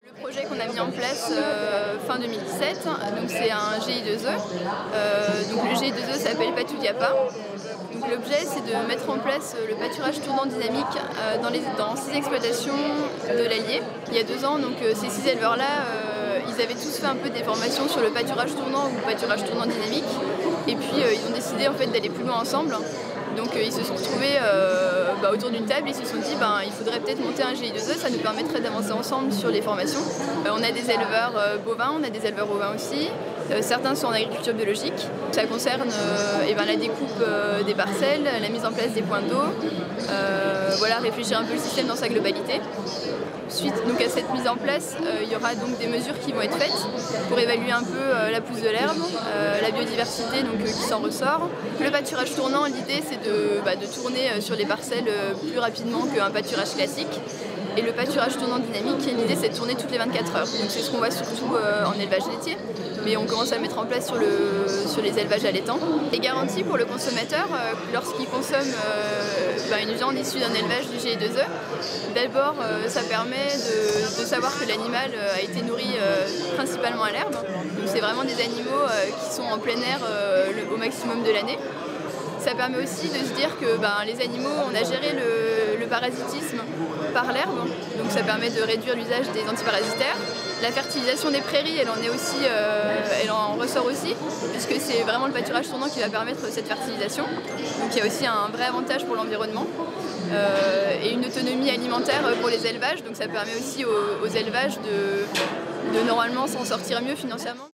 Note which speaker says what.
Speaker 1: Le projet qu'on a mis en place fin 2017, donc c'est un GI2E. Donc le GI2E s'appelle Patudiapa. Donc l'objet c'est de mettre en place le pâturage tournant dynamique dans 6 exploitations de l'Allier. Il y a 2 ans, donc ces 6 éleveurs-là, ils avaient tous fait un peu des formations sur le pâturage tournant ou pâturage tournant dynamique. Et puis ils ont décidé en fait d'aller plus loin ensemble. Donc ils se sont retrouvés autour d'une table et ils se sont dit il faudrait peut-être monter un GI2E, ça nous permettrait d'avancer ensemble sur les formations. On a des éleveurs bovins, on a des éleveurs ovins aussi. Certains sont en agriculture biologique. Ça concerne la découpe des parcelles, la mise en place des points d'eau, réfléchir un peu le système dans sa globalité. Suite donc à cette mise en place, il y aura donc des mesures qui vont être faites pour évaluer un peu la pousse de l'herbe, la biodiversité qui s'en ressort. Le pâturage tournant, l'idée c'est de tourner sur les parcelles plus rapidement qu'un pâturage classique. Et le pâturage tournant dynamique, l'idée c'est de tourner toutes les 24 heures. Donc c'est ce qu'on voit surtout en élevage laitier, mais on commence à le mettre en place sur les élevages allaitants. Les garanties pour le consommateur, lorsqu'il consomme une viande issue d'un élevage du GI2E, d'abord ça permet de savoir que l'animal a été nourri principalement à l'herbe. Donc c'est vraiment des animaux qui sont en plein air au maximum de l'année. Ça permet aussi de se dire que les animaux, on a géré le parasitisme par l'herbe, donc ça permet de réduire l'usage des antiparasitaires. La fertilisation des prairies, elle en ressort aussi, puisque c'est vraiment le pâturage tournant qui va permettre cette fertilisation. Donc il y a aussi un vrai avantage pour l'environnement et une autonomie alimentaire pour les élevages, donc ça permet aussi aux élevages de normalement s'en sortir mieux financièrement.